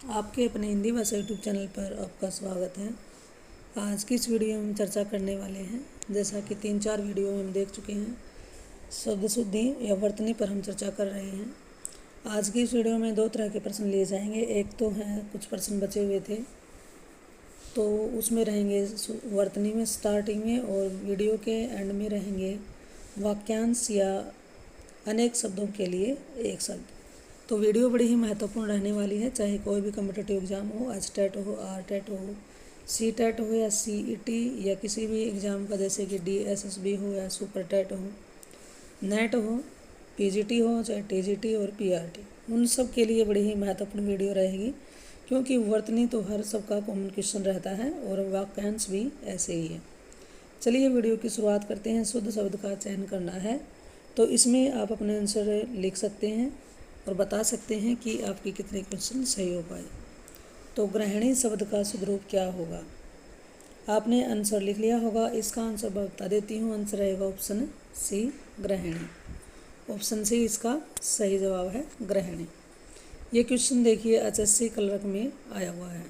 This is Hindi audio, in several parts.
आपके अपने हिंदी भाषा यूट्यूब चैनल पर आपका स्वागत है। आज की इस वीडियो में हम चर्चा करने वाले हैं, जैसा कि 3-4 वीडियो में हम देख चुके हैं, शब्द शुद्धि या वर्तनी पर हम चर्चा कर रहे हैं। आज की इस वीडियो में 2 तरह के प्रश्न लिए जाएंगे। एक तो हैं कुछ प्रश्न बचे हुए थे, तो उसमें रहेंगे वर्तनी में स्टार्टिंग में, और वीडियो के एंड में रहेंगे वाक्यांश या अनेक शब्दों के लिए एक शब्द। तो वीडियो बड़ी ही महत्वपूर्ण रहने वाली है, चाहे कोई भी कॉम्पिटिटिव एग्ज़ाम हो, एचटेट हो, आरटेट हो, सीटेट हो या सीईटी या किसी भी एग्ज़ाम का, जैसे कि डीएसएसबी हो या सुपरटेट हो, नेट हो, पीजीटी हो, चाहे टीजीटी और पीआरटी, उन सब के लिए बड़ी ही महत्वपूर्ण वीडियो रहेगी, क्योंकि वर्तनी तो हर सबका कॉमन क्वेश्चन रहता है और वाक्यांश भी ऐसे ही है। चलिए वीडियो की शुरुआत करते हैं। शुद्ध शब्द का चयन करना है, तो इसमें आप अपने आंसर लिख सकते हैं और बता सकते हैं कि आपके कितने क्वेश्चन सही हो पाए। तो ग्रहणी शब्द का शुद्ध रूप क्या होगा? आपने आंसर लिख लिया होगा। इसका आंसर बता देती हूँ। आंसर रहेगा ऑप्शन सी, ग्रहणी। ऑप्शन सी इसका सही जवाब है, ग्रहणी। ये क्वेश्चन देखिए HSC क्लर्क में आया हुआ है।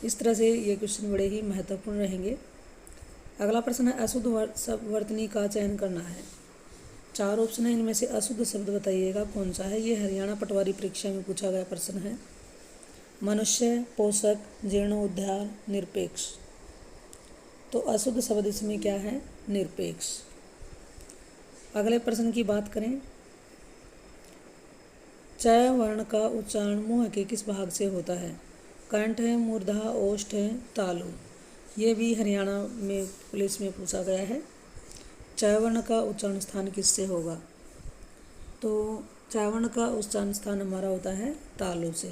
इस तरह से ये क्वेश्चन बड़े ही महत्वपूर्ण रहेंगे। अगला प्रश्न है अशुद्ध वर्तनी का चयन करना है। 4 ऑप्शन है, इनमें से अशुद्ध शब्द बताइएगा कौन सा है। ये हरियाणा पटवारी परीक्षा में पूछा गया प्रश्न है। मनुष्य, पोषक, जीर्णोद्धार, निरपेक्ष। तो अशुद्ध शब्द इसमें क्या है? निरपेक्ष। अगले प्रश्न की बात करें, च वर्ण का उच्चारण मुंह के किस भाग से होता है? कंठ है, मूर्धा, ओष्ठ है, तालु। ये भी हरियाणा में पुलिस में पूछा गया है। च वर्ण का उच्चारण स्थान किससे होगा? तो च वर्ण का उच्चारण स्थान हमारा होता है तालु से।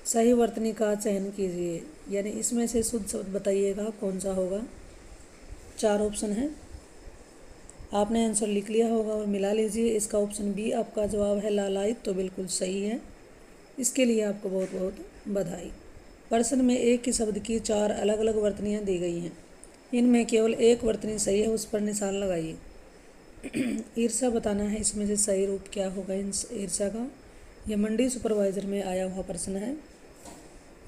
सही वर्तनी का चयन कीजिए, यानी इसमें से शुद्ध शब्द बताइएगा कौन सा होगा। 4 ऑप्शन है, आपने आंसर लिख लिया होगा और मिला लीजिए। इसका ऑप्शन बी आपका जवाब है, लालायित। तो बिल्कुल सही है। इसके लिए आपको बहुत बहुत बधाई। प्रश्न में एक ही शब्द की 4 अलग अलग वर्तनियाँ दी गई हैं। इनमें केवल एक वर्तनी सही है, उस पर निशान लगाइए। ईर्ष्या बताना है, इसमें से सही रूप क्या होगा ईर्ष्या का। यह मंडी सुपरवाइजर में आया हुआ प्रश्न है।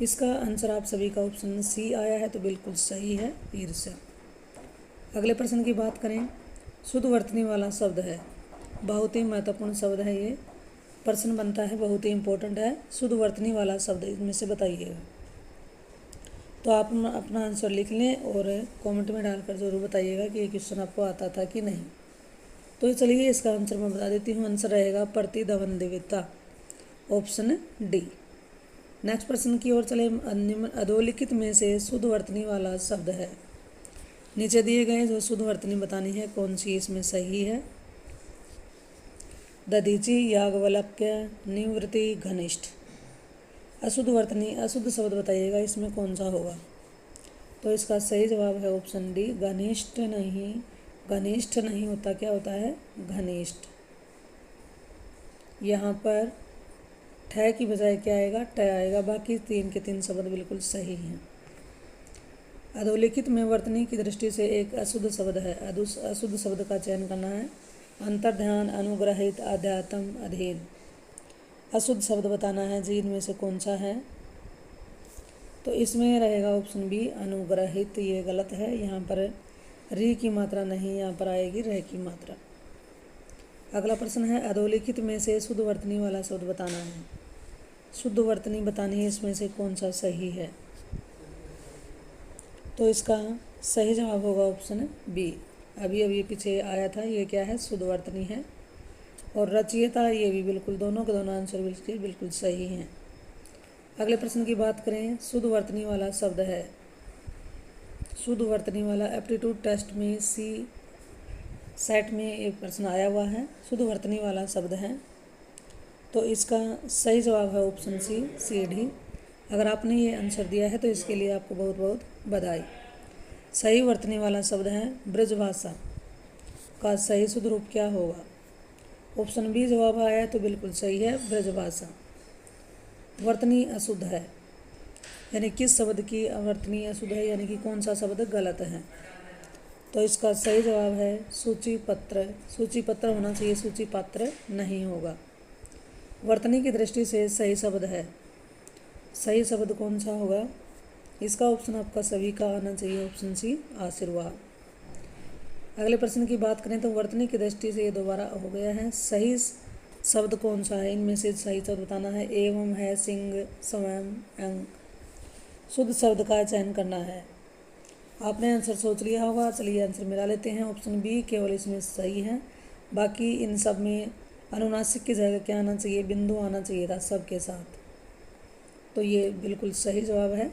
इसका आंसर आप सभी का ऑप्शन सी आया है, तो बिल्कुल सही है, ईर्ष्या। अगले प्रश्न की बात करें, शुद्ध वर्तनी वाला शब्द है। बहुत ही महत्वपूर्ण शब्द है ये। प्रश्न बनता है, बहुत ही इंपॉर्टेंट है। शुद्ध वर्तनी वाला शब्द इनमें से बताइएगा। तो आप अपना आंसर लिख लें और कमेंट में डालकर ज़रूर बताइएगा कि ये क्वेश्चन आपको आता था कि नहीं। तो चलिए इसका आंसर मैं बता देती हूँ। आंसर रहेगा प्रतिद्वंद्विता, ऑप्शन डी। नेक्स्ट प्रश्न की ओर चले। अधोलिखित में से शुद्ध वर्तनी वाला शब्द है। नीचे दिए गए जो शुद्ध वर्तनी बतानी है कौन सी इसमें सही है। दधीचि, याज्ञवल्क्य, निवृत्ति, घनिष्ठ। अशुद्ध वर्तनी, अशुद्ध शब्द बताइएगा इसमें कौन सा होगा। तो इसका सही जवाब है ऑप्शन डी, घनिष्ठ नहीं। घनिष्ठ नहीं होता, क्या होता है? घनिष्ठ। यहाँ पर ठ की बजाय क्या आएगा? ट आएगा। बाकी 3 के 3 शब्द बिल्कुल सही हैं। अधोलिखित में वर्तनी की दृष्टि से एक अशुद्ध शब्द है। अशुद्ध शब्द का चयन करना है। अंतर्ध्यान, अनुग्रहित, अध्यात्म, अधीन। अशुद्ध शब्द बताना है जी, इनमें से कौन सा है। तो इसमें रहेगा ऑप्शन बी, अनुग्रहित। ये गलत है। यहाँ पर री की मात्रा नहीं, यहाँ पर आएगी रह की मात्रा। अगला प्रश्न है, अधोलिखित में से शुद्ध वर्तनी वाला शब्द बताना है। शुद्ध वर्तनी बतानी है, इसमें से कौन सा सही है। तो इसका सही जवाब होगा ऑप्शन बी। अभी पीछे आया था, ये क्या है? शुद्ध वर्तनी है। और रचयिता, ये भी बिल्कुल दोनों के दोनों आंसर बिल्कुल सही हैं। अगले प्रश्न की बात करें, शुद्ध वर्तनी वाला शब्द है। शुद्ध वर्तनी वाला एप्टीट्यूड टेस्ट में सेट में एक प्रश्न आया हुआ है। शुद्ध वर्तनी वाला शब्द है, तो इसका सही जवाब है ऑप्शन सी, सीढ़ी। अगर आपने ये आंसर दिया है तो इसके लिए आपको बहुत बहुत बधाई। सही वर्तनी वाला शब्द है ब्रजभाषा। का सही शुद्ध रूप क्या होगा? ऑप्शन बी जवाब आया है, तो बिल्कुल सही है, ब्रजभाषा। वर्तनी अशुद्ध है, यानी किस शब्द की वर्तनी अशुद्ध है, यानी कि कौन सा शब्द गलत है। तो इसका सही जवाब है सूचीपत्र। सूचीपत्र होना चाहिए, सूचीपात्र नहीं होगा। वर्तनी की दृष्टि से सही शब्द है सही शब्द कौन सा होगा? इसका ऑप्शन आपका सभी का आना चाहिए, ऑप्शन सी आशीर्वाद। अगले प्रश्न की बात करें तो वर्तनी की दृष्टि से ये दोबारा हो गया है। सही शब्द कौन सा है? इनमें से सही शब्द बताना है। एवं, है, सिंह, स्वयं, अंक। शुद्ध शब्द का चयन करना है। आपने आंसर सोच लिया होगा, चलिए आंसर मिला लेते हैं। ऑप्शन बी केवल इसमें सही है, बाकी इन सब में अनुनासिक की जगह क्या आना चाहिए? बिंदु आना चाहिए था सब के साथ, तो ये बिल्कुल सही जवाब है।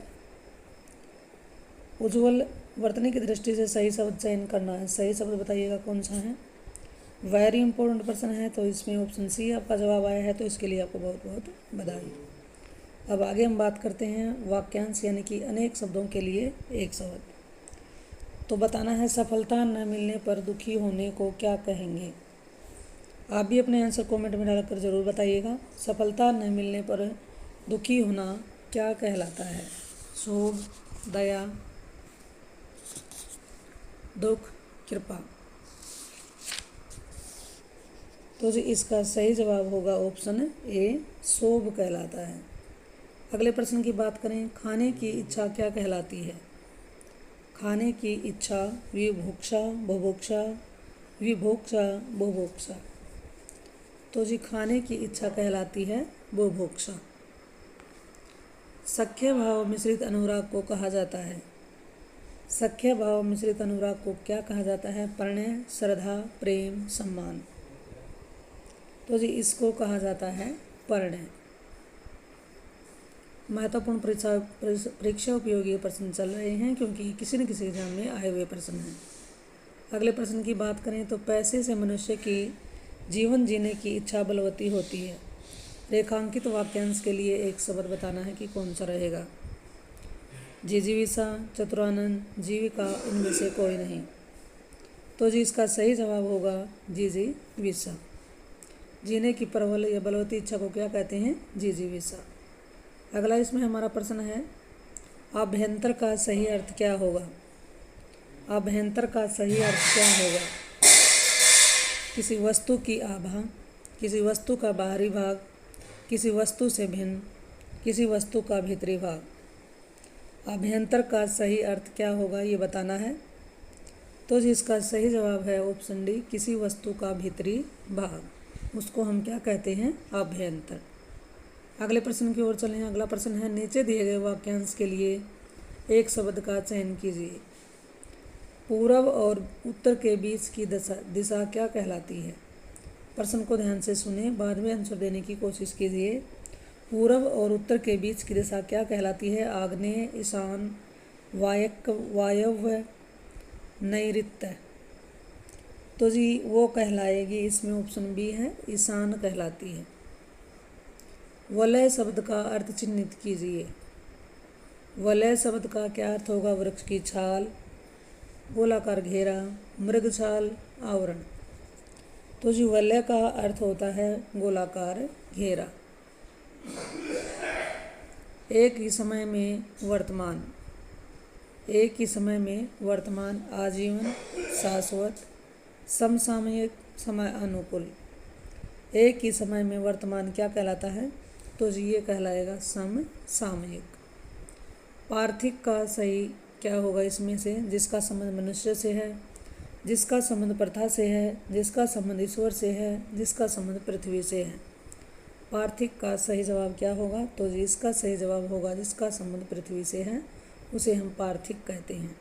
उज्ज्वल, वर्तनी की दृष्टि से सही शब्द चयन करना है। सही शब्द बताइएगा कौन सा है? वेरी इंपॉर्टेंट प्रश्न है, तो इसमें ऑप्शन सी आपका जवाब आया है, तो इसके लिए आपको बहुत बहुत बधाई। अब आगे हम बात करते हैं वाक्यांश यानी कि अनेक शब्दों के लिए एक शब्द। तो बताना है सफलता न मिलने पर दुखी होने को क्या कहेंगे? आप भी अपने आंसर कमेंट में डालकर ज़रूर बताइएगा। सफलता न मिलने पर दुखी होना क्या कहलाता है? शोक, दया, दुख, कृपा। तो जी इसका सही जवाब होगा ऑप्शन ए, शोभ कहलाता है। अगले प्रश्न की बात करें, खाने की इच्छा क्या कहलाती है? खाने की इच्छा विभुक्षा, बुभुक्षा, विभोक्षा, बुभुक्षा। तो जी खाने की इच्छा कहलाती है बुभुक्षा। सख्य भाव मिश्रित अनुराग को कहा जाता है। सख्य भाव मिश्रित अनुराग को क्या कहा जाता है? प्रणय, श्रद्धा, प्रेम, सम्मान। तो जी इसको कहा जाता है प्रणय। महत्वपूर्ण परीक्षा उपयोगी प्रश्न चल रहे हैं, क्योंकि किसी न किसी एग्जाम में आए हुए प्रश्न हैं। अगले प्रश्न की बात करें तो पैसे से मनुष्य की जीवन जीने की इच्छा बलवती होती है। रेखांकित वाक्यांश के लिए एक शब्द बताना है कि कौन सा रहेगा? जिजीविषा, चतुरानंद, जीविका, इनमें से कोई नहीं। तो जी इसका सही जवाब होगा जिजीविषा। जीने की प्रबल या बलवती इच्छा को क्या कहते हैं? जिजीविषा। अगला इसमें हमारा प्रश्न है, अभ्यंतर का सही अर्थ क्या होगा? अभ्यंतर का सही अर्थ क्या होगा? किसी वस्तु की आभा, किसी वस्तु का बाहरी भाग, किसी वस्तु से भिन्न, किसी वस्तु का भीतरी भाग। अभ्यंतर का सही अर्थ क्या होगा ये बताना है। तो जिसका सही जवाब है ऑप्शन डी, किसी वस्तु का भीतरी भाग, उसको हम क्या कहते हैं? अभ्यंतर। अगले प्रश्न की ओर चलें। अगला प्रश्न है, नीचे दिए गए वाक्यांश के लिए एक शब्द का चयन कीजिए। पूर्व और उत्तर के बीच की दिशा क्या कहलाती है? प्रश्न को ध्यान से सुने, बाद में आंसर देने की कोशिश कीजिए। पूर्व और उत्तर के बीच की दिशा क्या कहलाती है? आग्नेय, ईशान, वायव्य, नैऋत्य। तो जी वो कहलाएगी, इसमें ऑप्शन बी है, ईशान कहलाती है। वलय शब्द का अर्थ चिन्हित कीजिए। वलय शब्द का क्या अर्थ होगा? वृक्ष की छाल, गोलाकार घेरा, मृगछाल, आवरण। तो जी वलय का अर्थ होता है गोलाकार घेरा। एक ही समय में वर्तमान, एक ही समय में वर्तमान, आजीवन, शाश्वत, समसामयिक, समय अनुकूल। एक ही समय में वर्तमान क्या कहलाता है? तो जी ये कहलाएगा समसामयिक। पार्थिक का सही क्या होगा इसमें से? जिसका संबंध मनुष्य से है, जिसका संबंध प्रथा से है, जिसका संबंध ईश्वर से है, जिसका संबंध पृथ्वी से है। पार्थिक का सही जवाब क्या होगा? तो जी इसका सही जवाब होगा जिसका संबंध पृथ्वी से है, उसे हम पार्थिक कहते हैं।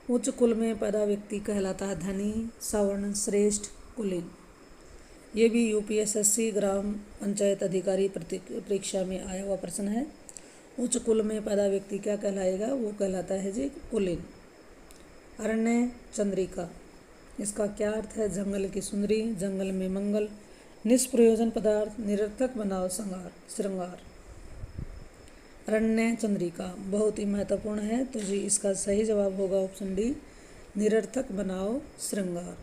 उच्च कुल में पैदा व्यक्ति कहलाता है धनी, सवर्ण, श्रेष्ठ, कुलीन। ये भी यूपीएसएससी ग्राम पंचायत अधिकारी परीक्षा में आया हुआ प्रश्न है। उच्च कुल में पैदा व्यक्ति क्या कहलाएगा? वो कहलाता है जी कुलीन। अरण्य चंद्रिका, इसका क्या अर्थ है? जंगल की सुंदरी, जंगल में मंगल, निष्प्रयोजन पदार्थ, निरर्थक बनाव श्रृंगार। अरण्य चंद्रिका बहुत ही महत्वपूर्ण है, तो जी इसका सही जवाब होगा ऑप्शन डी, निरर्थक बनाव श्रृंगार।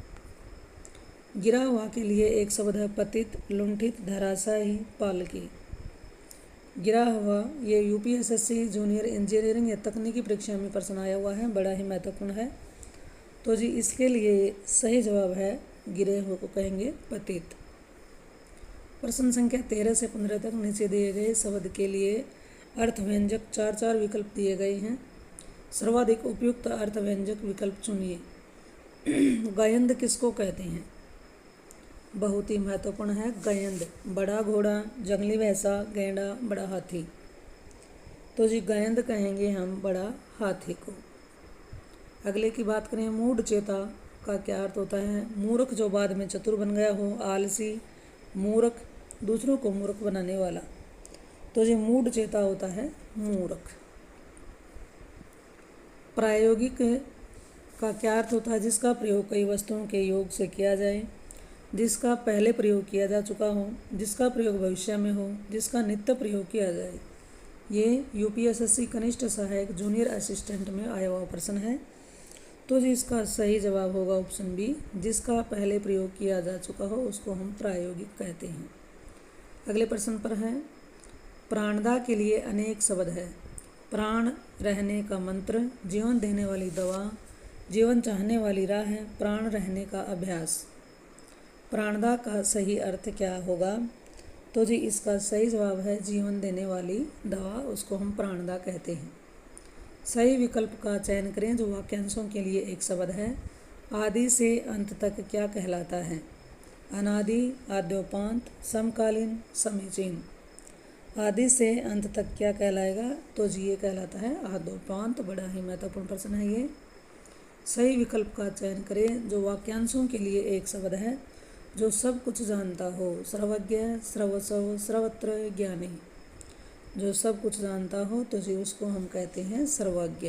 गिरा हुआ के लिए एक शब्द है पतित, लुंठित, धराशायी, पालकी। गिरा हुआ ये यूपीएसएससी जूनियर इंजीनियरिंग या तकनीकी परीक्षा में प्रश्न आया हुआ है, बड़ा ही महत्वपूर्ण है। तो जी इसके लिए सही जवाब है गिरे हुए को कहेंगे पतित। प्रश्न संख्या 13 से 15 तक नीचे दिए गए शब्द के लिए अर्थव्यंजक 4 विकल्प दिए गए हैं। सर्वाधिक उपयुक्त अर्थव्यंजक विकल्प चुनिए। गयंद किसको कहते हैं? बहुत ही महत्वपूर्ण है गयंद। बड़ा घोड़ा, जंगली भैंसा, गैंडा, बड़ा हाथी। तो जी गयंद कहेंगे हम बड़ा हाथी को। अगले की बात करें, मूढ़ चेता का क्या अर्थ होता है? मूर्ख जो बाद में चतुर बन गया हो, आलसी, मूर्ख, दूसरों को मूर्ख बनाने वाला। तो जी मूढ़ चेता होता है मूर्ख। प्रायोगिक का क्या अर्थ होता है? जिसका प्रयोग कई वस्तुओं के योग से किया जाए, जिसका पहले प्रयोग किया जा चुका हो, जिसका प्रयोग भविष्य में हो, जिसका नित्य प्रयोग किया जाए। ये यूपीएसएससी कनिष्ठ सहायक जूनियर असिस्टेंट में आया हुआ प्रश्न है। तो जी इसका सही जवाब होगा ऑप्शन बी, जिसका पहले प्रयोग किया जा चुका हो उसको हम प्रायोगिक कहते हैं। अगले प्रश्न पर है, प्राणदा के लिए अनेक शब्द है। प्राण रहने का मंत्र, जीवन देने वाली दवा, जीवन चाहने वाली राह, प्राण रहने का अभ्यास। प्राणदा का सही अर्थ क्या होगा? तो जी इसका सही जवाब है जीवन देने वाली दवा, उसको हम प्राणदा कहते हैं। सही विकल्प का चयन करें जो वाक्यांशों के लिए एक शब्द है। आदि से अंत तक क्या कहलाता है? अनादि, आद्योपांत, समकालीन, समीचीन। आदि से अंत तक क्या कहलाएगा? तो जी ये कहलाता है आद्योपांत। बड़ा ही महत्वपूर्ण प्रश्न है ये। सही विकल्प का चयन करें जो वाक्यांशों के लिए एक शब्द है। जो सब कुछ जानता हो, सर्वज्ञ, सर्वस्व, सर्वत्र ज्ञानी। जो सब कुछ जानता हो तो जी उसको हम कहते हैं सर्वज्ञ।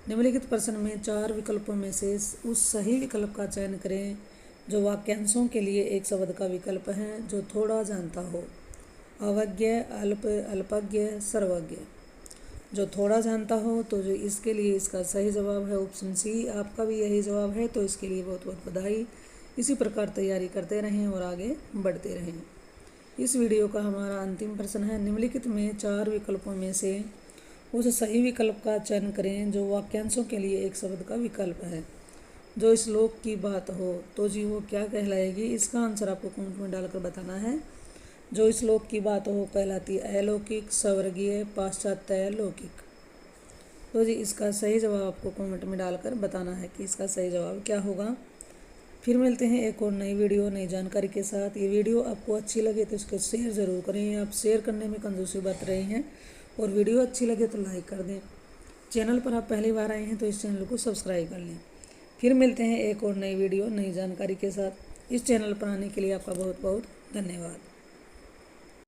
निम्नलिखित प्रश्न में 4 विकल्पों में से उस सही विकल्प का चयन करें जो वाक्यांशों के लिए एक शब्द का विकल्प है। जो थोड़ा जानता हो, अवज्ञ, अल्प, अल्पज्ञ, सर्वज्ञ। जो थोड़ा जानता हो तो जो इसके लिए इसका सही जवाब है ऑप्शन सी। आपका भी यही जवाब है तो इसके लिए बहुत बहुत बधाई। इसी प्रकार तैयारी करते रहें और आगे बढ़ते रहें। इस वीडियो का हमारा अंतिम प्रश्न है, निम्नलिखित में 4 विकल्पों में से उस सही विकल्प का चयन करें जो वाक्यांशों के लिए एक शब्द का विकल्प है। जो श्लोक की बात हो तो जी वो क्या कहलाएगी? इसका आंसर आपको कमेंट में डालकर बताना है। जो श्लोक की बात हो कहलाती अलौकिक, स्वर्गीय, पाश्चात्य, लौकिक। तो जी इसका सही जवाब आपको कमेंट में डालकर बताना है कि इसका सही जवाब क्या होगा। फिर मिलते हैं एक और नई वीडियो, नई जानकारी के साथ। ये वीडियो आपको अच्छी लगे तो इसको शेयर ज़रूर करें। आप शेयर करने में कंजूसी बरत रहे हैं और वीडियो अच्छी लगे तो लाइक कर दें। चैनल पर आप पहली बार आए हैं तो इस चैनल को सब्सक्राइब कर लें। फिर मिलते हैं एक और नई वीडियो, नई जानकारी के साथ। इस चैनल पर आने के लिए आपका बहुत बहुत धन्यवाद।